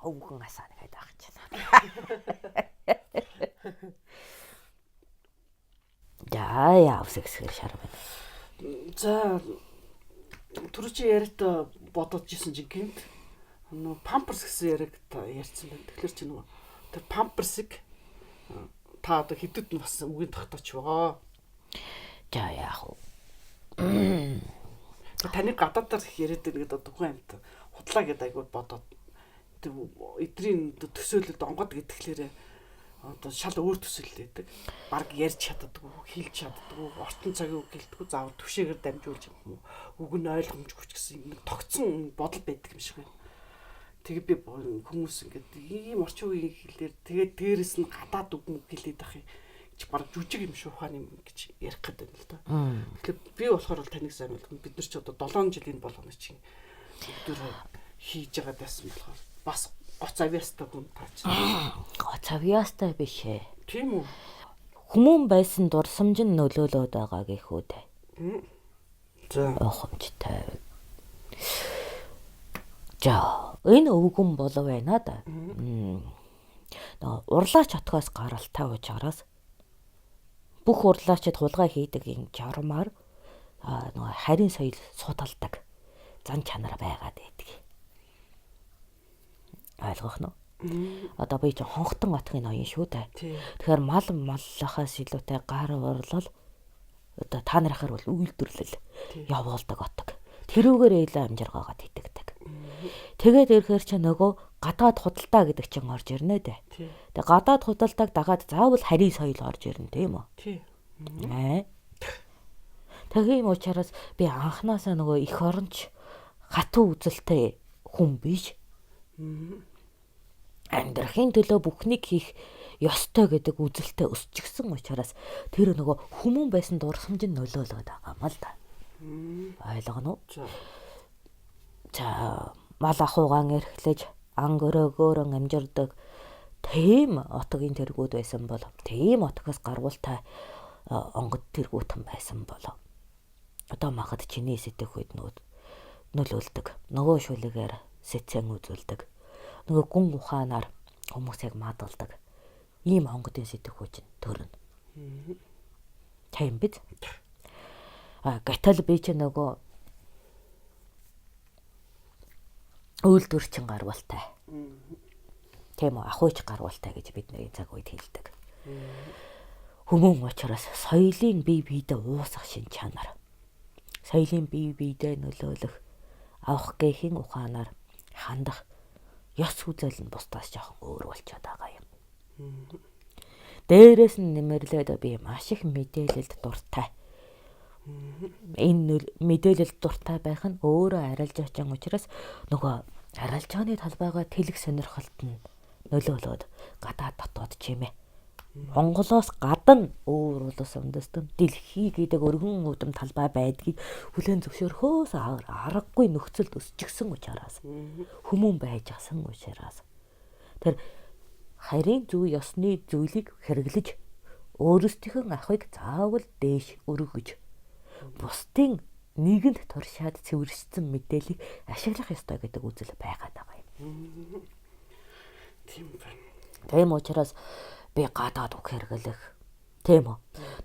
өвгөн асаана гэдэг ах чинь. Яа авсагсгэр шар байна. За түрүү чи яриад бодож исэн чинь гинт нөө памперс гэсэн яриаг ярьсан байна. Тэгэхээр чи нөгөө тэр памперсыг та одоо хэдүүд нь бас үгийн тогтооч байгаа. За яах вэ? Таны гадаадаар яриад байгаа гэдэг тухайн амт худлаа гэдэг айгууд бодоод тэр эдрийн төсөөлөлд онгод гэдгээр одоо шал өөр төсөөлөл байдаг. Бараг ярьж чаддаггүй, хэлж чаддаггүй, ортон цагийг гэлдэггүй, заавал төвшөөр дамжуулж юм уу? Үг нь ойлгомжгүй ч гэсэн нэг тогтсон бодол байдаг юм шиг байна. Тэгээ би хүмүүс ингээд ийм орчин үеийн хэлээр тэгээд дээрэс нь гадаад үг мөг хэлээд ах юм. Чи бараг жүжиг юм шүү ухаан юм гэж ярих гэдэг юм л да. Тэгэхээр би болохоор бол таныг сайн ойлгоно. Бид нар ч одоо 7 жилийн болгоно чинь өдөр хийж байгаа байсан болохоор бас гоц авьяастай хүн таач. Гоц авьяастай биш ээ. Тийм үү? Хүмүүн байсан дурсамж нь нөлөөлөд байгаа гэхүү те. За. Ухамжтай. За, энэ өвгөн болов байна да. Урлаач хотгоос гаралтай учраас бүх урлаачид хулгай хийдэг юм жармаар нөгөө харийн соёл судалдаг зан чанар байгаад байдаг. Ойлгох нь. Одоо би ч хонхтон отхын ноён шүү дээ. Тэгэхээр маллахаас илүүтэй гар урлал одоо та нарахаар бол үйлдвэрлэл явуулдаг отог. Тэрүүгээр илүү амжиргаагаад итгэдэг. Тэгээд ирэхээр чи нөгөө гадаад худалдаа гэдэг чинь орж ирнэ дээ. Тэгээ гадаад худалдааг дагаад заавал харийн соёл орж ирнэ тийм үү? Тийм. Тэгээ юм учраас би анханасаа нөгөө эх оронч хатуу үзэлтэй хүн биш. Амьдрахын төлөө бүхнийг хийх ёстой гэдэг үзэлтэй өсчихсөн учраас тэр нөгөө хүмүүн байсан дурсамж нь нөлөөлөд байгаа юм л да. Ойлгоно уу? За мал ахуйгаан эрхлэж анги өрөөгөөр амжирдаг тийм отогийн тэргүүд байсан бол тийм отогоос гаргуултай онгод тэргүүтэн байсан бол одоо махад чиний сэтгэхүйд нөлөөлдөг. Нөгөө шүлгээр сэцэн үзүүлдэг. Нөгөө гүн ухаанаар хүмүүсийг мадалдаг. Ийм онгодын сэтгэхүй чинь төрнө. Тийм биз? Гэтэл би ч нөгөө үйлдвэрчин гарвалтай. Тийм үү, ахуйч гарвалтай гэж бидний цаг үед хэлдэг. Хүмүүн учраас соёлын бие биедээ уусах шин чанар. Соёлын бие биедээ нөлөөлөх авах гээхийн ухаанаар хандах ёс үзэл нь бусдаас жоохон өөр болчиход байгаа юм. Дээрээс нь нэмэрлээд би маш их мэдээлэлд дуртай. Энэ мэдээлэлд дуртай байх нь өөрөө арилж очин учраас нөгөө арилжааны талбайгаа тэлэх сонирхолт нь нөлөөлөд гадаад дотоод чимээ. Монголоос гадна өөр улс үндэстэн дэлхий гэдэг өргөн үүдэм талбай байдгийг хүлээн зөвшөөрөхөөс аргагүй нөхцөлд өсчихсөн учраас хүмүүн байж гасан учраас тэр харийн зүй ёсны зүйлийг хэрэглэж өөрсдийнхөө ахыг заавал дээш өргөж бусдын нийгэмд туршаад цэвэршсэн мэдээллийг ашиглах ёстой гэдэг үзэл байгаад байгаа юм. Тийм байна. Тийм учраас би гадаад үг хэрэглэх. Тийм үү?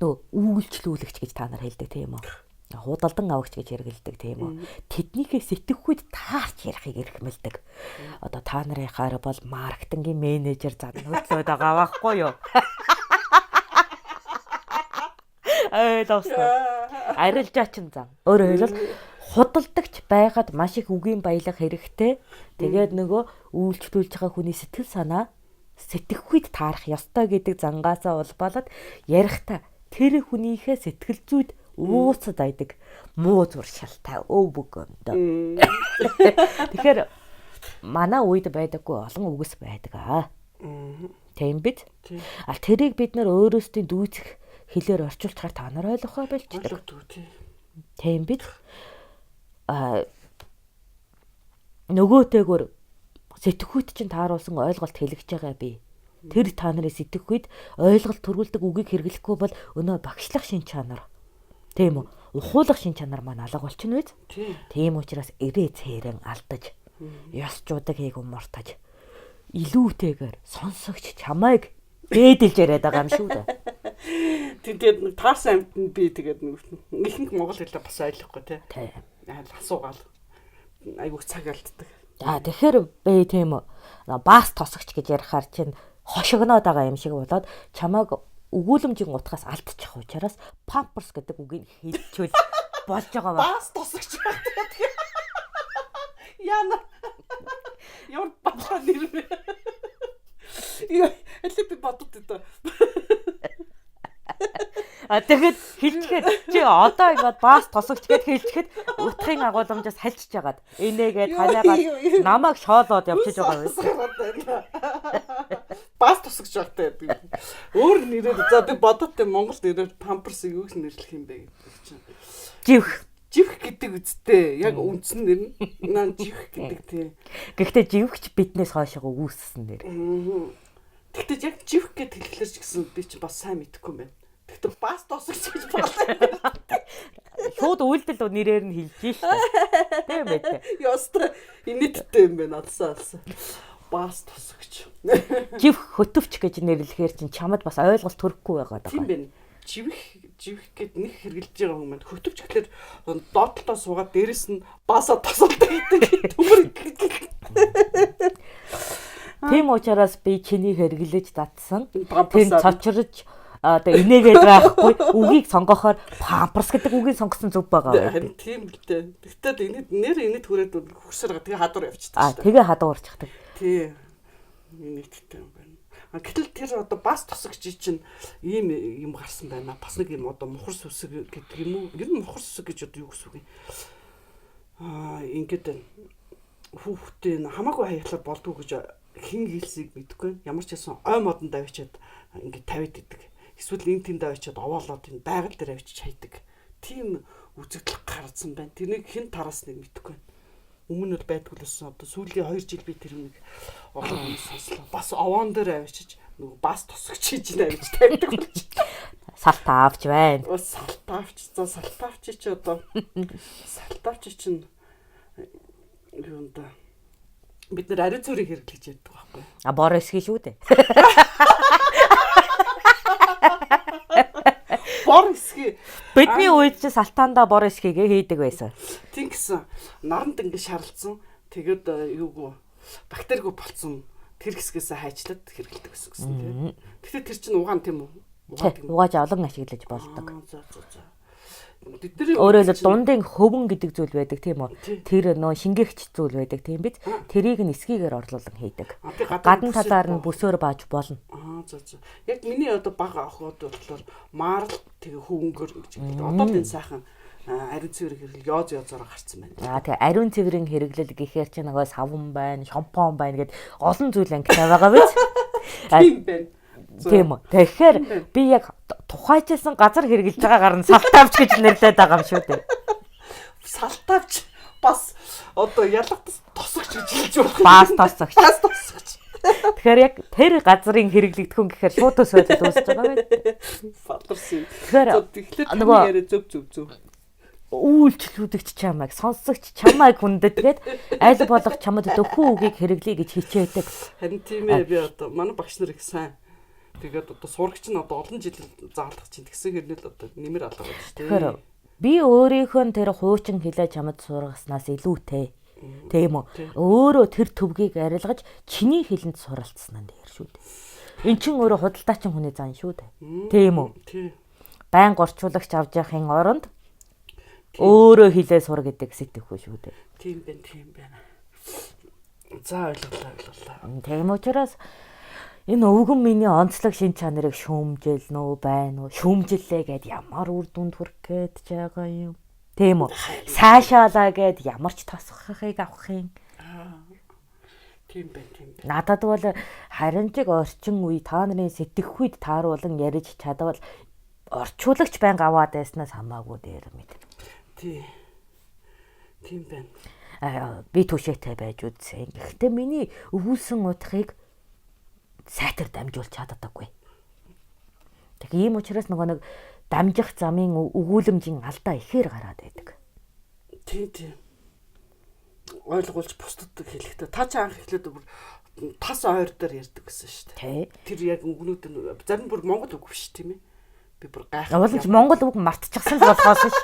Нөгөө үйлчлүүлэгч гэж та нар хэлдэг тийм үү? Худалдан авагч гэж хэрэгэлдэг тийм үү? Тэднийхээ сэтгэхүйд таарч ярихыг эрхмэлдэг. Одоо та нарынхаар бол маркетингийн менежер зан хөдлөөд байгаа байхгүй юу? Арилжаачин зан. Өөрөөр хэлбэл худалдагч байгаад маш их үгийн баялаг хэрэгтэй. Тэгээд нөгөө үйлчлүүлж байгаа хүний сэтгэл санаа сэтгэхүйд таарах ёстой гэдэг зангаасаа улбалаад ярихдаа тэр хүнийхээ сэтгэл зүйд ууцад байдаг муу зуршилтай өв бөгөөндөө. Тэгэхээр манай үед байдаггүй олон үгс байдаг. Тийм биз? Тэрийг бид нар өөрөөсөө дүүцэх хэлээр орчуулчихаар та нар ойлгохоо болчихдээ. Тийм биз? Нөгөөтэйгөр сэтгэхүйд чинь тааруулсан ойлголт хэлгэж байгаа би. Тэр та нарын сэтгэхүйд ойлголт төрүүлдэг үгийг хэрэглэхгүй бол өнөө багшлах шин чанар. Тийм үү? Ухуулах шин чанар маань алга болчихно биз? Тийм учраас эрээ цээрэн алдаж, ёсчуудаг хийг умартаж, илүүтэйгээр сонсогч чамайг дээдэлж яриад байгаа юм шүү дээ. Тэгээд нэг таарсан амьтанд би тэгээд ихэнх монгол хэлээ бас ойлгохгүй тий. Асуугаал айгуух цаг алддаг. За тэгэхээр би тийм баас тосогч гэж ярихаар чинь хошигноод байгаа юм шиг болоод чамайг өгүүлэмжийн утгаас алдчих учраас памперс гэдэг үгийг хэлчихвэл болж байгаа ба. Баас тосогч байдаг. Яна. Ямар батлаа нэрвэ. Эле би бодод өдөө. Тэгэхэд хэлчихэд чи одоо ингээд баас тосогч гэд хэлчихэд утгын агуулмжаас хальчиж яагаад энэгээд танайгаад намайг шоолоод явчихж байгаа юм. Баас тосогч багтай. Өөр нэрээр за би бодод те монгол нэрээр памперсыг юу гэж нэрлэх юм бэ гэдэг чинь. Живх гэдэг үсттэй. Яг үндсэн нэр нь наа живх гэдэг тий. Гэхдээ живхч биднээс хойшоо үүссэн нэр. Тэгтээ яг живх гэдэг хэлэхлээр ч гэсэн би чи бас сайн мэдэхгүй юм байна. Тэгтээ бас тосогч гэж бодлоо. Шууд үйлдэл нэрээр нь хэлж шээ. Тийм байх. Ястра инээдтэй юм байна алсаа. Бас тосогч. Живх хөтөвч гэж нэрлэхээр чинь чамд бас ойлголт төрөхгүй байгаа даа. Тийм байна. Живх гэд нэг хэрглэж байгаа юм байна. Хөтөвч гэхэлэр доотлоо суугаад дээрэс нь баасаа тосолдог гэдэг төмөр. Тийм учраас би чиний хэрглэж татсан. Тэр цочрож одоо инээгээд байхгүй үгийг сонгохоор памперс гэдэг үгийг сонгосон зөв байгаа байх. Харин тийм л дээ. Тэгтээ инээд хүрээд хөксөр тэгээ хадуур явчихдаг. Тэгээ хадуурчихдаг. Тий. Инээдтэй юм байна. Гэтэл тэр одоо бас тосогч чинь ийм юм гарсан байна. Бас нэг юм одоо мухар сүсэг гэдэг юм уу? Ер нь мухар сүсэг гэж одоо юу гэсэн үг юм? Ингээд хүүхдээ хамаагүй хаяхлаар болдгоо гэж хин хэлсийг мэдгүй. Ямар ч байсан ой модонд авчиад ингээд тавиад идэг. Эсвэл энэ тэнд авчиад овоолоод энэ байгаль дээр авчиж хайдаг. Тийм үзэгдэл гарсан байна. Тэрнийг хэн тарасныг мэдгүй. Өмнө нь байдгүй лсэн одоо сүүлийн 2 жил би тэр нэг олон сонслоо. Бас овоон дээр авчиж нөгөө бас тосогч хийж авчиж тавьдаг болж. Салтаавч байна. Салтаавч чи одоо салтаавч чинь юунда бид нар ариун цэврийг хэрэглэж яддаг байхгүй. Борос хий шүү дээ. Борос хий. Бидний үед ч салтаанда борос хийгээ хийдэг байсан. Тийм гэсэн наранд ингэ шарлцсан. Тэгээд юугүй бактеригүй болцсон. Тэр хэсгээс хайчлаад хэрэглэдэг гэсэн тийм. Гэхдээ тэр чинь угаан тийм үү? Угааж олон ашиглаж болдог. Тэдний өөрөөр дундын хөвөн гэдэг зүйл байдаг тийм үү? Тэр нөө шингээгч зүйл байдаг тийм биз? Тэрийг нь эсгийгээр орлуулан хийдэг. Гадна талаар нь бүсөөр бааж болно. Яг миний одоо бага охоод болохоор марл тэгээ хөвөнгөр гэж гэдэг. Одоо энэ сайхан ариун цэврийг хэрэглэл ёозоор гарцсан байна. Тэгээ ариун цэврийн хэрэглэл гэхээр чи нөгөө савн байна, шампунь байна гэд олон зүйл ангитай байгаа биз? Тийм байна. Тийм үү. Тэгэхээр би яг тухайчилсан газар хэрглэж байгаагаар нь салтаавч гэж нэрлээд байгаа юм шүү дээ. Салтаавч бас одоо ялгадас тосогч гэж хэлж байгаа. Баас тосогч. Тэгэхээр яг тэр газрын хэрэглэгдэх хүн гэхээр шууд төсөөлөд үүсэж байгаа байх. Фатарсан. Тэгэхээр нөгөө яриа зөв. Үйлчлүүлэгч чамайг, сонсогч чамайг хүндэтгээд аль болох чамд дөхөн үгийг хэрэглэе гэж хичээдэг. Харин тийм ээ би одоо манай багш нар их сайн. Тэгээд одоо сурагч нь одоо олон жил заалгах чинь тэгсэн хэрнээ л одоо нэмэр алга болж шүү дээ. Тэгэхээр би өөрийнхөө тэр хуучин хэлээ чамд сургаснаас илүүтэй. Тийм үү? Өөрөө тэр төвгийг арилгаж чиний хэлэнд суралцсан нь дээр шүү дээ. Эн чин өөрөө худалдаачин хүний зан шүү дээ. Тийм үү? Тийм. Байн горчуулагч авж явахын оронд өөрөө хэлээ сур гэдэг сэтгэхгүй шүү дээ. Тийм байна. За ойлголоо. Тийм учраас энэ өвгөн миний онцлог шин чанарыг шүүмжил нөө байна уу? Шүүмжиллээ гэд ямар үр дүнд хүрэх гээд байгаа юм. Тийм үү? Сайшаалаа гэд ямар ч тосхохыг авах юм. Тийм байна. Надад бол харимжиг орчин үе та нарын сэтгэхүйд тааруулан ярьж чадвал орчуулагч байнга аваад байснаас хамаагүй дээр мэд. Тийм байна. Би түшээтэй байж үзсэн. Гэхдээ миний өвүүлсэн утгыг сайтар дамжуулж чаддаггүй. Тэг ийм учраас нөгөө нэг дамжих замын өгүүлэмжийн алдаа ихээр гараад байдаг. Тийм. Ойлгуулж бусдад хэлэхдээ та ч анх эхлээд тас ойр дээр ярьдаг гэсэн шүү дээ. Тий. Тэр яг үгнүүд нь зарим бүр Монгол үг биш тийм ээ. Би бүр гайхав. Уул нь Монгол үг мартчихсан л болохоос ш.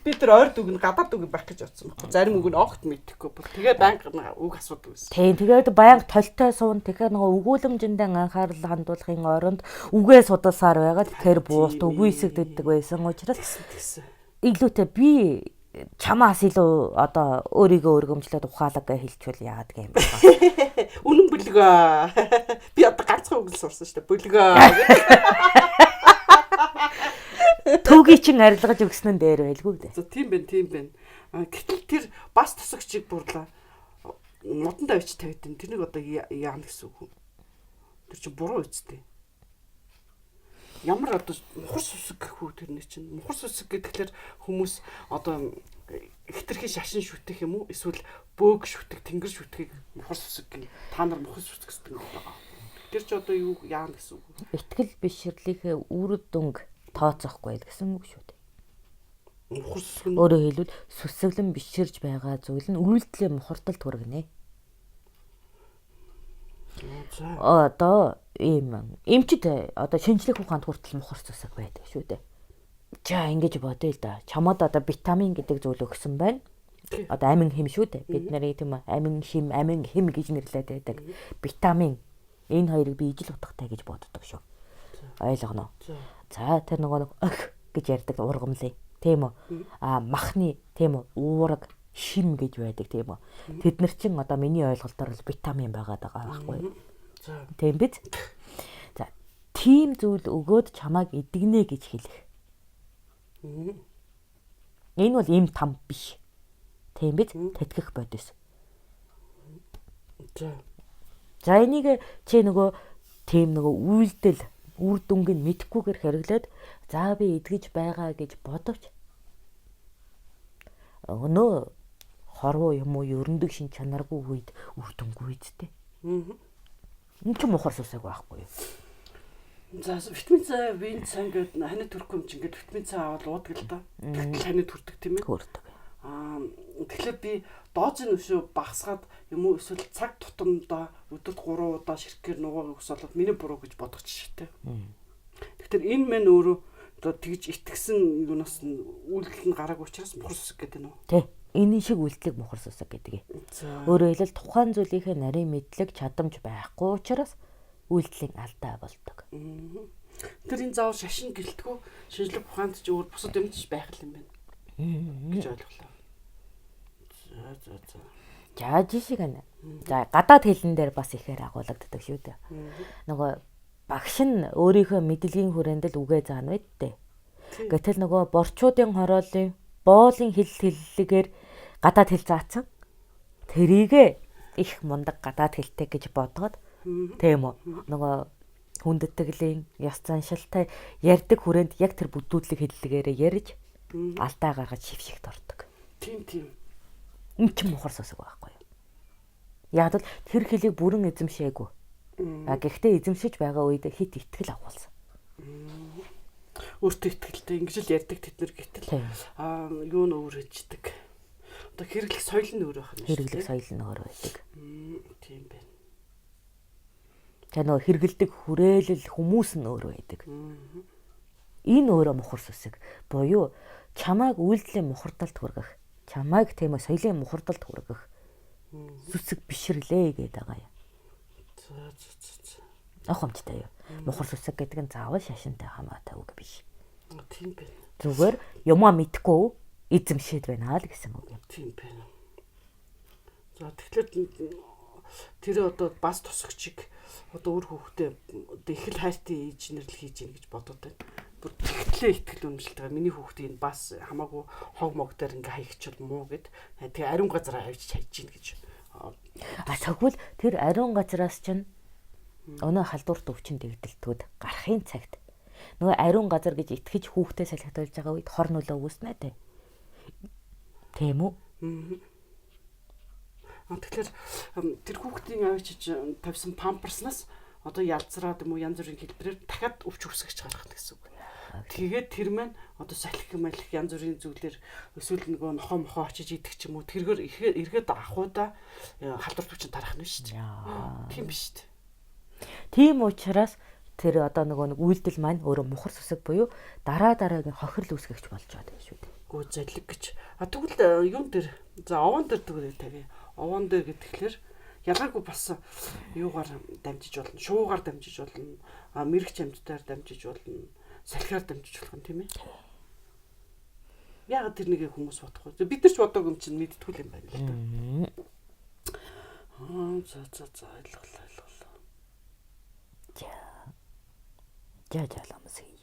Би тэр ойрд үг нь гадаад үг байх гэж бодсон байхгүй. Зарим үг нь огт мэдэхгүй бол тэгээ байнга үг асуудаг байсан. Тийм тэгээд баян толтой суун тэгэхээр нөгөө өгүүлэмжиндээ анхаарал хандуулахын оронд үгээ судалсаар байгаад тэр буурт үгүй эсэгддэг байсан учраас Тэгсэн. илүүтэй би чамаас илүү одоо өөрийгөө өргөмжлөөд ухаалаг хэлчихвэл яагаад гэм бэ? Үнэн бүлгөө. Би одоо ганцхан үг л сурсан шүү дээ. Бүлгөө. Төвгийг чин арилгаж өгсөн нь дээр байлгүй дээ. За тийм байна. Гэтэл тэр бас тосогчийг бурлаа. Модонд авчиж тавьдیں۔ Тэрнийг одоо яана гэсэн үг. Тэр чинь буруу үстэй. Ямар одоо мухар сүсэг гэхүү тэрний чинь. Мухар сүсэг гэхэлэр хүмүүс одоо хитрхи шашин шүтэх юм уу? Эсвэл бөөг шүтэх, тэнгэр шүтгэхийг мухар сүсэг гэх. Та нар мухар сүсэг гэдэг юм байна. Тэр чи одоо юу яана гэсэн үг. Итгэл бишрлийнхээ үр дүнг тооцоохгүй л гэсэн үг шүү дээ. Мухар сүсэг нь Өөрөөр хэлбэл сүсэглэн биширж байгаа зүйл нь үйлдэлээ мухарталд хүргэнэ. Одоо эмчд одоо шинжлэх ухаанд хүртэл мухар сүсэг байдаг шүү дээ. За ингэж бодъё л да. Чамд одоо витамин гэдэг зүйл өгсөн байна. Одоо амин хэм шүү дээ. Бид нарыг тийм амин хэм гэж нэрлэдэг байдаг. Витамин энэ хоёрыг би ижил утгатай гэж боддог шүү. Ойлгоно. За тэр нөгөө өх гэж ярьдаг ургамлын тийм үү? Махны тийм үү? Уураг шим гэж байдаг тийм үү? Тэд нар чин одоо миний ойлголтоор л витамин байгаад байгаа байхгүй. Тийм биз? За тийм зүйл өгөөд чамайг идэгнэ гэж хэлэх. Энэ бол им там биш. Тийм биз? Тэтгэх бодис. За энийг чи нөгөө тийм нөгөө үйлдэл үр дүнг нь мэдхгүйгээр хэрэглээд за би идгэж байгаа гэж бодовч өнөө хорвоо юм уу ерөндөг шин чанаргүй үед үр дүнгүй үсттэй. Энэ ч мухар сүсэг байхгүй юу? За витамин С, витамин С гэдэг ханаа төрөх юм чинь ингээд витамин С аваад уудаг л да. Тэгтэл ханаа төрдөг тийм ээ. Төрдөг. Тэгэхээр би доозын өшөө багасгаад юм уу эсвэл цаг тутамдаа өдөрт 3 удаа ширхгээр нугаа өгс болоод миний буруу гэж бодох жишээтэй. Тэгэхээр энэ мэн өөрөө одоо тэгж итгэсэн юунаас нь үйлдэл нь гараагүй учраас мухар сүсэг гэдэг нь үү? Тий. Энэ шиг үйлдэлийг мухар сүсэг гэдэг. Өөрөөр хэлбэл тухайн зүйлийнхээ нарийн мэдлэг чадамж байхгүй учраас үйлдэлийн алдаа болдог. Тэр энэ заавал шашин гэлтгүү шинжлэх ухаанд ч өөр бусад юм ч байх юм байна. Гэж ойлголоо. За жишээ гэнэ. За гадаад хэлэн дээр бас ихээр агуулдаг шүү дээ. Нөгөө багш нь өөрийнхөө мэдлэгийн хүрээнд л үгээ заана байдтэй. Гэтэл нөгөө борчуудын хороолын боолын хэллэгээр гадаад хэл заасан. Тэрийгэ их мундаг гадаад хэлтэй гэж бодгоод тийм үү. Нөгөө хүндэтглийн ёс заншилтай ярьдаг хүрээнд яг тэр бүдүүдлэг хэллэгээрээ ярьж алдаа гаргаж шившигт ордог. Тийм. Энэ ч мухар сүсэг байхгүй юу? Яг л тэр хэлийг бүрэн эзэмшээгүй. Гэхдээ эзэмшиж байгаа үед хит итгэл агуулсан. Өөртөө итгэлтэй ингэж л ярьдаг тэд нар гэтэл юу н өөр хэждэг. Одоо хэрэглэх соёл нь өөр байх юм шиг. Хэрэглэх соёл нь өөр байдаг. Тийм байна. Тэгээ нөгөө хэрэгэлдэг хүрээлэл хүмүүс нь өөр байдаг. Энэ өөрөө мухар сүсэг. Буюу чамайг үйлдэлийн мухардалд хүргэх, чамайг тийм ээ соёлын мухардалд хүргэх сүсэг бишрлээ гэдэг байгаа юм. Ахамжтай юу? Мухар сүсэг гэдэг нь заавал шашинтай хамаатай үг биш. Тийм байна. Зүгээр юмаа мэдгүй эзэмшээд байна л гэсэн үг юм. Тийм байна. За тэгэхээр тэр одоо бас тосгочиг одоо өөр хүүхдээ их л хайртай ээж нэрлэл хийж гин гэж бодоод байна. Бүр тэгтлээ итгэл үнэмшилтэйгээ миний хүүхдийн бас хамаагүй хог мог дээр ингээ хаягчвал муу гэд тэгээ ариун газараа авчиж хайж гин гэж. Тэгвэл тэр ариун газараас чинь өнөө халдварт өвчин дэгдэлтүүд гарахын цагт нөгөө ариун газар гэж итгэж хүүхдээ салхитуулж байгаа үед хор нөлөө үүснэ дээ. Тийм үү? Тэгэхээр тэр хүүхдийн авчиж тавьсан памперснаас одоо ялцраад юм уу янз бүрийн хэлбэрээр дахиад өвч үсгэж гаргах гэсэн үг. Тэгээд тэр маань одоо салхи малхи янз бүрийн зүйлэр эсвэл нөгөө нохоо мохоо очиж идэх ч юм уу тэргээр ирэхэд ахуудаа халдвар төвчөнд тарах нь шүү дээ. Тийм биш үү? Тийм учраас тэр одоо нэг үйлдэл маань өөрөө мухар сүсэг буюу дараагийн хохирол үүсгэгч болж байгаа юм шүү дээ. Гүү залиг гэж. Тэгвэл юун дээр за овон дээр тэгвэл тавь. Овон дээр гэхэлэр ялгаагүй бас юугаар дамжиж болно. Шуугаар дамжиж болно. Мэрэгч амьтдаар дамжиж болно. Салхиар дамжиж болох юм тийм ээ. Яг тэр нэгийг хүмүүс бодохгүй. Бид нар ч бодоог юм чинь мэдтгүүл юм байна л да. За ойлголоо. За ламс.